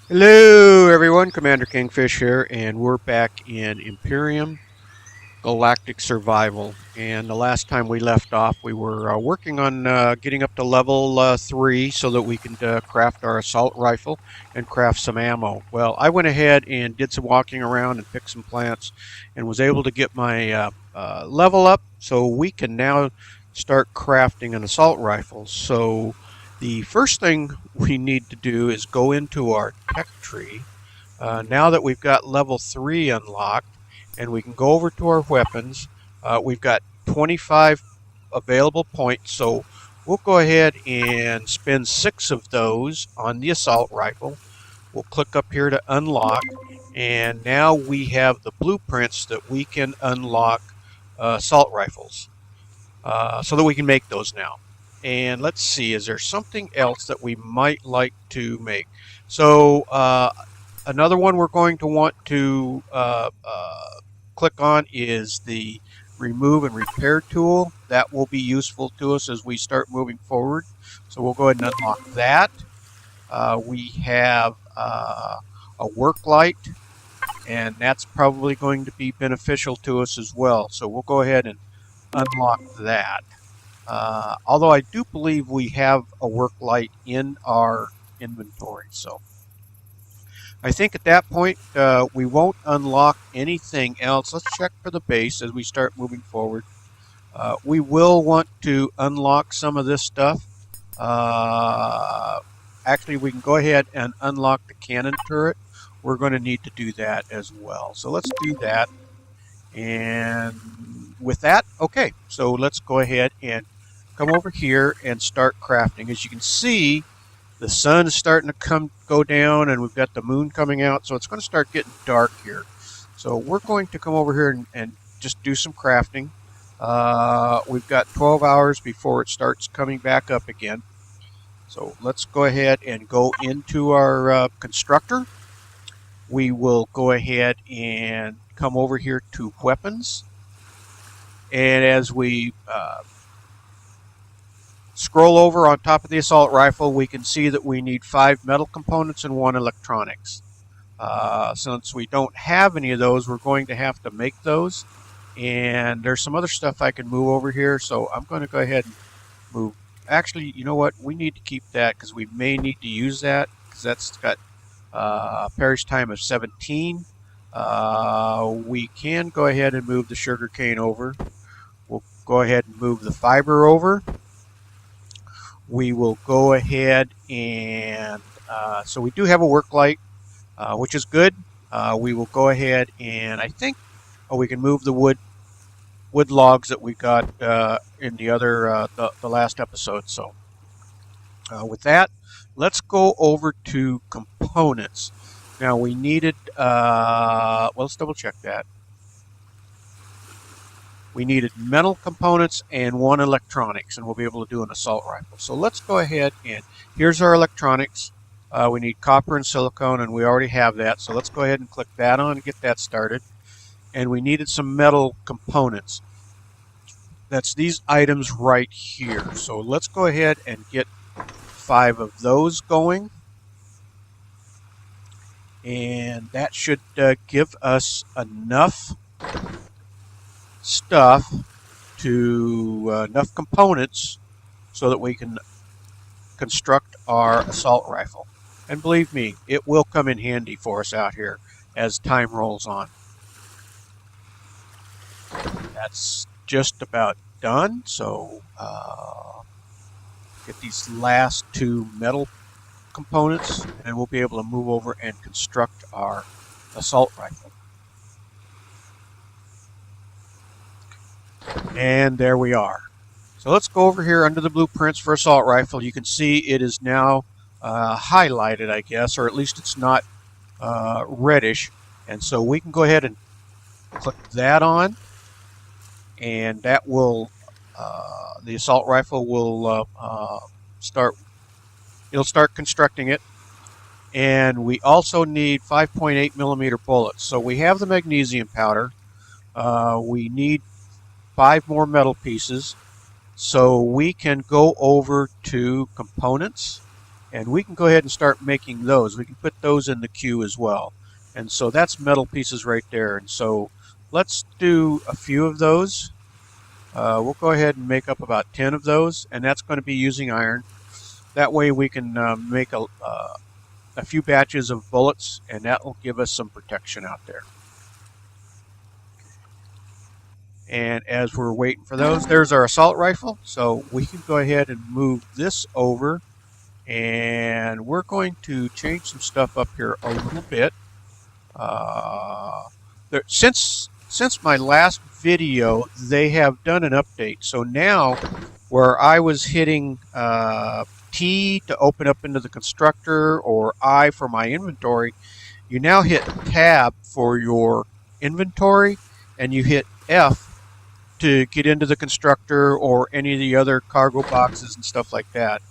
Hello everyone, Commander Kingfish here, and we're back in Empyrion Galactic Survival. And the last time we left off, we were working on getting up to level 3 so that we can craft our assault rifle and craft some ammo. Well, I went ahead and did some walking around and picked some plants and was able to get my level up so we can now start crafting an assault rifle. So the first thing we need to do is go into our tech tree. Now that we've got level 3 unlocked, and we can go over to our weapons, we've got 25 available points, so we'll go ahead and spend 6 of those on the assault rifle. We'll click up here to unlock, and now we have the blueprints that we can unlock assault rifles, so that we can make those now. And let's see, is there something else that we might like to make? So another one we're going to want to click on is the remove and repair tool. That will be useful to us as we start moving forward. So we'll go ahead and unlock that. We have a work light, and that's probably going to be beneficial to us as well. So we'll go ahead and unlock that. Although I do believe we have a work light in our inventory. So I think at that point we won't unlock anything else. Let's check for the base as we start moving forward. We will want to unlock some of this stuff. Actually, we can go ahead and unlock the cannon turret. We're going to need to do that as well. So let's do that. And with that, okay, so let's go ahead and come over here and start crafting. As you can see, the sun is starting to go down, and we've got the moon coming out, so it's going to start getting dark here. So we're going to come over here and just do some crafting. We've got 12 hours before it starts coming back up again. So let's go ahead and go into our constructor. We will go ahead and come over here to weapons. And as we scroll over on top of the assault rifle, we can see that we need 5 metal components and 1 electronics. Since we don't have any of those, we're going to have to make those. And there's some other stuff I can move over here, so I'm going to go ahead and move. Actually, you know what? We need to keep that because we may need to use that because that's got a perish time of 17. We can go ahead and move the sugar cane over. We'll go ahead and move the fiber over. We will go ahead and so we do have a work light, which is good. We will go ahead and I think we can move the wood logs that we got in the other the last episode. So with that, let's go over to components. Now we needed well, let's double check that. We needed metal components and 1 electronics, and we'll be able to do an assault rifle. So let's go ahead and here's our electronics. We need copper and silicone, and we already have that. So let's go ahead and click that on and get that started. And we needed some metal components. That's these items right here. So let's go ahead and get 5 of those going. And that should give us enough stuff to enough components so that we can construct our assault rifle. And believe me, it will come in handy for us out here as time rolls on. That's just about done. So get these last 2 metal components, and we'll be able to move over and construct our assault rifle. And there we are. So let's go over here under the blueprints for assault rifle. You can see it is now highlighted, I guess, or at least it's not reddish. And so we can go ahead and click that on, and that will the assault rifle will start. It'll start constructing it. And we also need 5.8 millimeter bullets. So we have the magnesium powder. We need 5 more metal pieces. So we can go over to components, And we can go ahead and start making those. We can put those in the queue as well. And so that's metal pieces right there. And so let's do a few of those. We'll go ahead and make up about 10 of those, and that's going to be using iron. That way we can make a few batches of bullets, and that will give us some protection out there. And as we're waiting for those, there's our assault rifle. So we can go ahead and move this over, and we're going to change some stuff up here a little bit. Since my last video, they have done an update. So now, where I was hitting T to open up into the constructor, or I for my inventory, you now hit Tab for your inventory, and you hit F to get into the constructor or any of the other cargo boxes and stuff like that.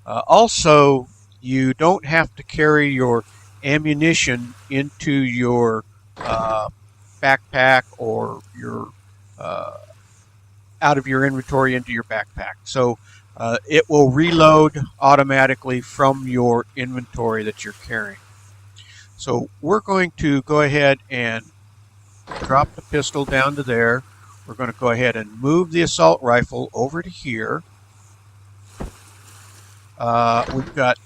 Also, you don't have to carry your ammunition into your backpack or your out of your inventory into your backpack. So it will reload automatically from your inventory that you're carrying. So we're going to go ahead and drop the pistol down to there. We're going to go ahead and move the assault rifle over to here. We've got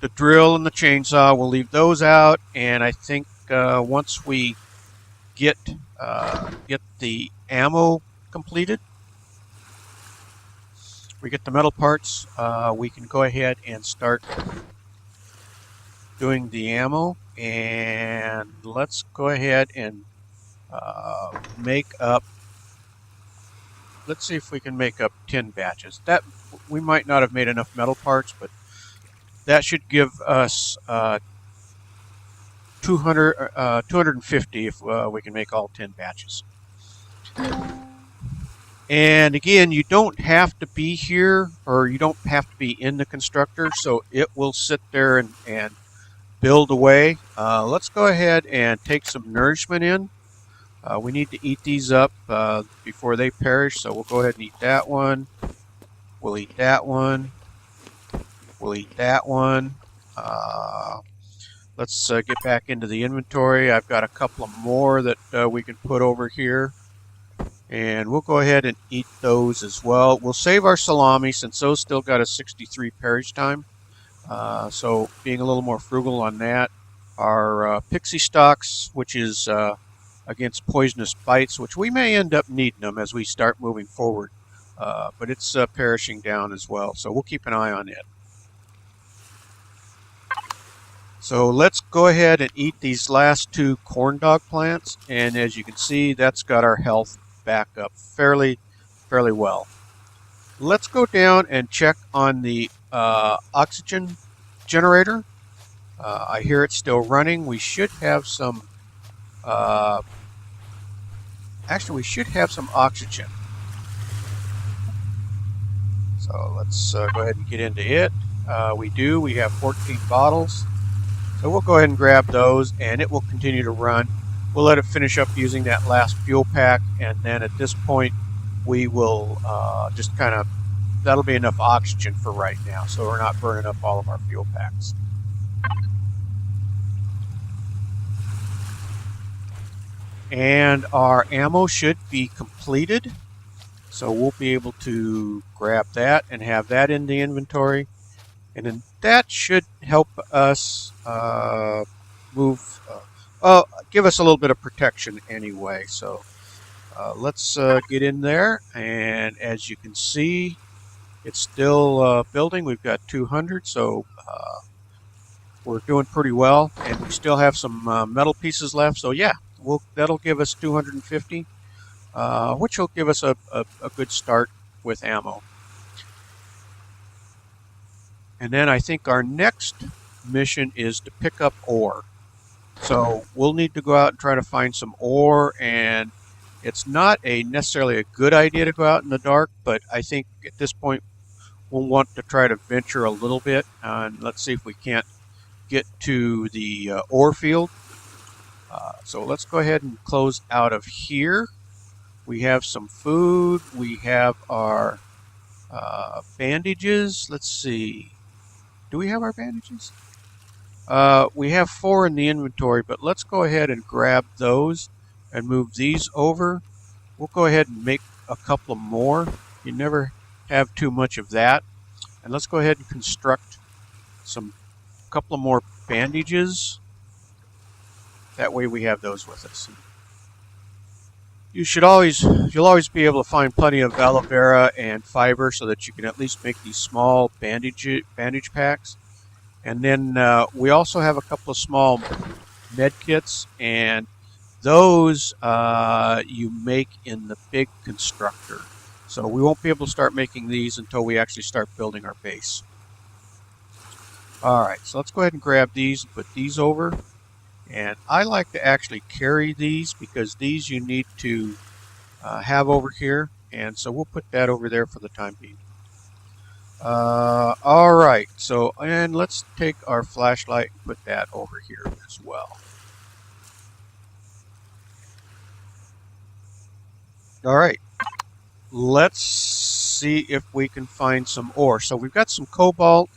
the drill and the chainsaw. We'll leave those out, and I think once we get the ammo completed, we get the metal parts, we can go ahead and start doing the ammo. And let's go ahead and make up, let's see if we can make up 10 batches. That we might not have made enough metal parts, but that should give us 250 if we can make all 10 batches. And again, you don't have to be here, or you don't have to be in the constructor, so it will sit there and build away. Let's go ahead and take some nourishment in. We need to eat these up before they perish, so we'll go ahead and eat that one. We'll eat that one. We'll eat that one. Let's get back into the inventory. I've got a couple of more that we can put over here. And we'll go ahead and eat those as well. We'll save our salami since those still got a 63 perish time. So being a little more frugal on that. Our pixie stalks, which is against poisonous bites, which we may end up needing them as we start moving forward. But it's perishing down as well, so we'll keep an eye on it. So let's go ahead and eat these last two corn dog plants, and as you can see, that's got our health back up fairly well. Let's go down and check on the oxygen generator. I hear it's still running. We should have some actually we should have some oxygen. So let's go ahead and get into it. We do. We have 14 bottles. So we'll go ahead and grab those, and it will continue to run. We'll let it finish up using that last fuel pack, and then at this point we will just kind of, that'll be enough oxygen for right now, so we're not burning up all of our fuel packs. And our ammo should be completed, so we'll be able to grab that and have that in the inventory. And then that should help us give us a little bit of protection anyway. So let's get in there, and as you can see, it's still building. We've got 200, so we're doing pretty well, and we still have some metal pieces left. So yeah, that'll give us 250, which will give us a good start with ammo. And then I think our next mission is to pick up ore. So we'll need to go out and try to find some ore, and it's not necessarily a good idea to go out in the dark, but I think at this point we'll want to try to venture a little bit, and let's see if we can't get to the ore field. So let's go ahead and close out of here. We have some food. We have our bandages. Let's see. Do we have our bandages? We have 4 in the inventory, but let's go ahead and grab those and move these over. We'll go ahead and make a couple more. You never have too much of that. And let's go ahead and construct a couple of more bandages. That way we have those with us. You'll always be able to find plenty of aloe vera and fiber so that you can at least make these small bandage packs. And then we also have a couple of small med kits, and those you make in the big constructor. So we won't be able to start making these until we actually start building our base. Alright, so let's go ahead and grab these and put these over. And I like to actually carry these because these you need to have over here. And so we'll put that over there for the time being. Alright, so and let's take our flashlight and put that over here as well. Alright, let's see if we can find some ore. So we've got some cobalt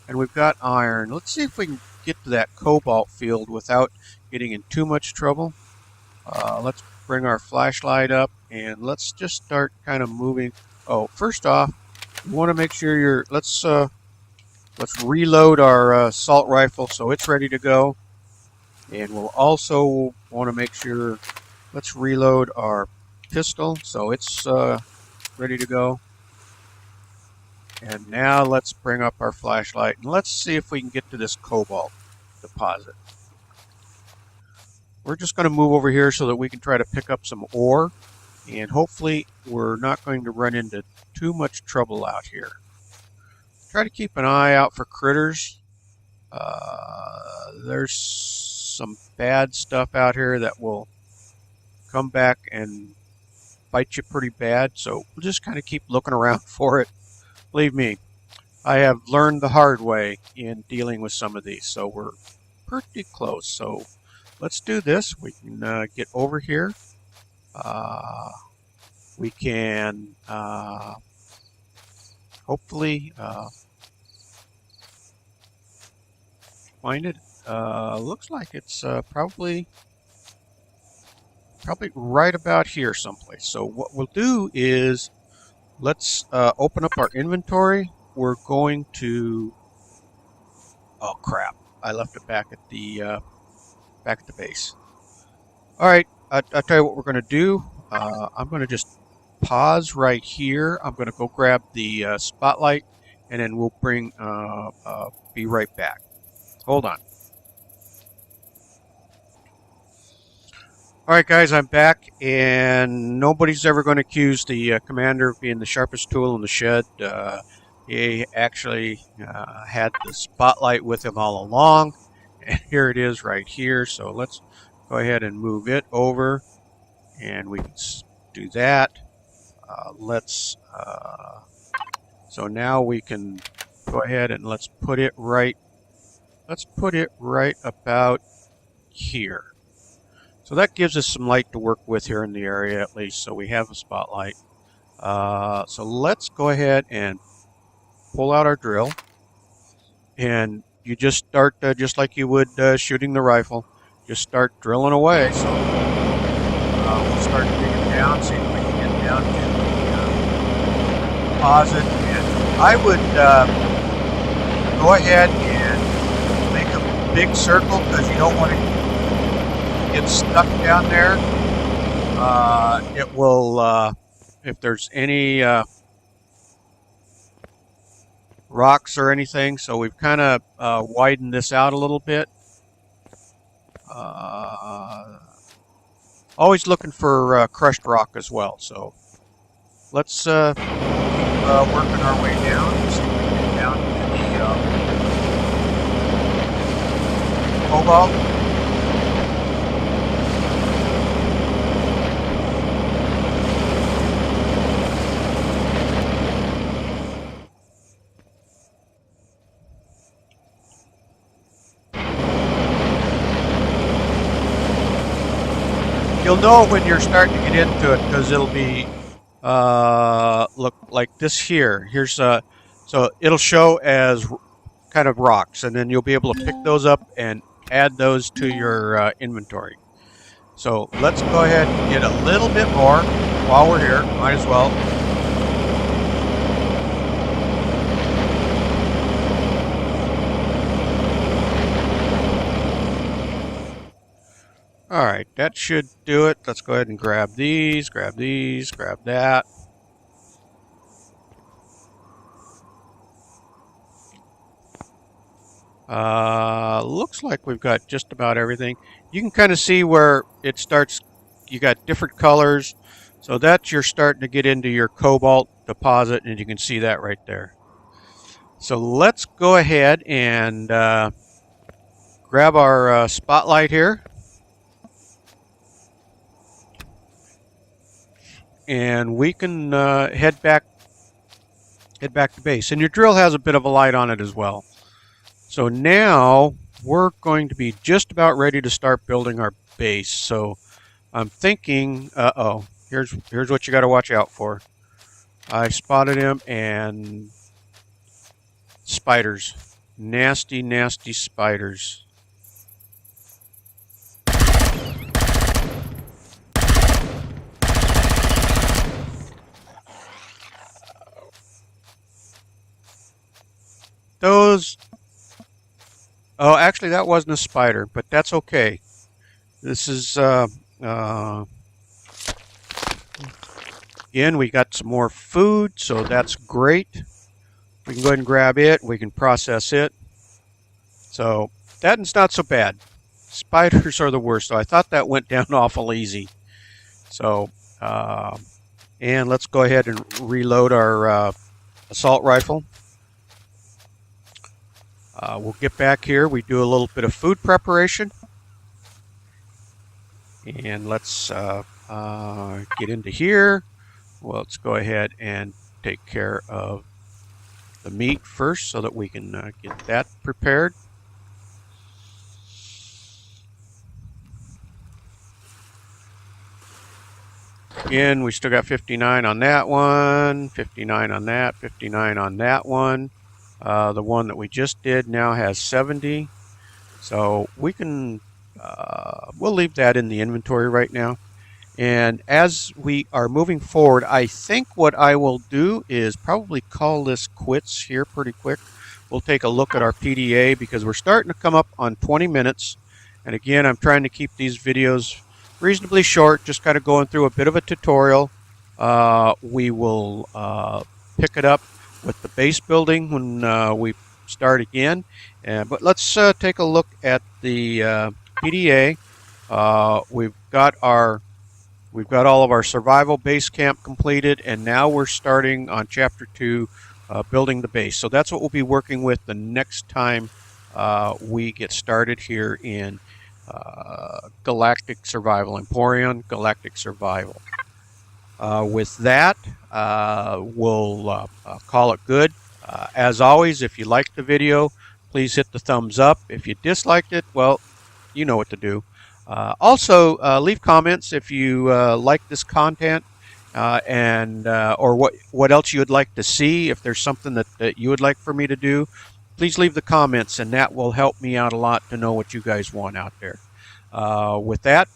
and we've got iron. Let's see if we can get to that cobalt field without getting in too much trouble. Let's bring our flashlight up and let's just start kind of moving. Oh, first off, we want to make sure let's reload our assault rifle so it's ready to go. And we'll also want to make sure, let's reload our pistol so it's ready to go. And now let's bring up our flashlight and let's see if we can get to this cobalt deposit. We're just going to move over here so that we can try to pick up some ore, and hopefully we're not going to run into too much trouble out here. Try to keep an eye out for critters. There's some bad stuff out here that will come back and bite you pretty bad, so we'll just kind of keep looking around for it. Believe me, I have learned the hard way in dealing with some of these, so we're pretty close. So let's do this. We can get over here. We can hopefully find it. Looks like it's probably right about here someplace. So what we'll do is let's open up our inventory. We're going to, oh crap, I left it back at the base. Alright, I'll tell you what we're going to do. I'm going to just pause right here. I'm going to go grab the spotlight and then we'll be right back. Hold on. Alright guys, I'm back, and nobody's ever going to accuse the commander of being the sharpest tool in the shed. He actually had the spotlight with him all along, and here it is right here. So let's go ahead and move it over, and we can do that. So now we can go ahead and let's put it right about here. So that gives us some light to work with here in the area at least, so we have a spotlight. So let's go ahead and pull out our drill, and you just start just like you would shooting the rifle. Just start drilling away. So we'll start digging down, see if we can get down to the deposit. And I would go ahead and make a big circle because you don't want to get stuck down there. It will, if there's any rocks or anything, so we've kind of widened this out a little bit. Always looking for crushed rock as well, so let's keep working our way down and see if we can get down to the cobalt. You'll know when you're starting to get into it because it'll be look like this here. Here's so it'll show as kind of rocks, and then you'll be able to pick those up and add those to your inventory. So let's go ahead and get a little bit more while we're here. Might as well. All right, that should do it. Let's go ahead and grab these, grab that. Looks like we've got just about everything. You can kind of see where it starts. You got different colors. So that's you're starting to get into your cobalt deposit, and you can see that right there. So let's go ahead and grab our spotlight here. And we can head back to base. And your drill has a bit of a light on it as well. So now we're going to be just about ready to start building our base. So I'm thinking, here's what you got to watch out for. I spotted him, and spiders. Nasty, nasty spiders. Those... Oh, actually, that wasn't a spider, but that's okay. This is... Again, we got some more food, so that's great. We can go ahead and grab it. We can process it. So that's not so bad. Spiders are the worst, so I thought that went down awful easy. So, and let's go ahead and reload our assault rifle. We'll get back here. We do a little bit of food preparation. And let's get into here. Well, let's go ahead and take care of the meat first so that we can get that prepared. Again, we still got 59 on that one, 59 on that, 59 on that one. The one that we just did now has 70. So we can, we'll leave that in the inventory right now. And as we are moving forward, I think what I will do is probably call this quits here pretty quick. We'll take a look at our PDA because we're starting to come up on 20 minutes. And again, I'm trying to keep these videos reasonably short, just kind of going through a bit of a tutorial. We will pick it up with the base building when we start again. But let's take a look at the PDA. We've got all of our survival base camp completed, and now we're starting on chapter 2, building the base. So that's what we'll be working with the next time we get started here in Galactic Survival, Empyrion Galactic Survival. With that, we'll call it good. As always, if you liked the video, please hit the thumbs up. If you disliked it, well, you know what to do. Also, leave comments if you like this content and or what else you would like to see. If there's something that you would like for me to do, please leave the comments, and that will help me out a lot to know what you guys want out there. With that,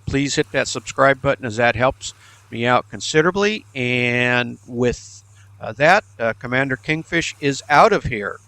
please hit that subscribe button, as that helps me out considerably. And with that, Commander Kingfish is out of here.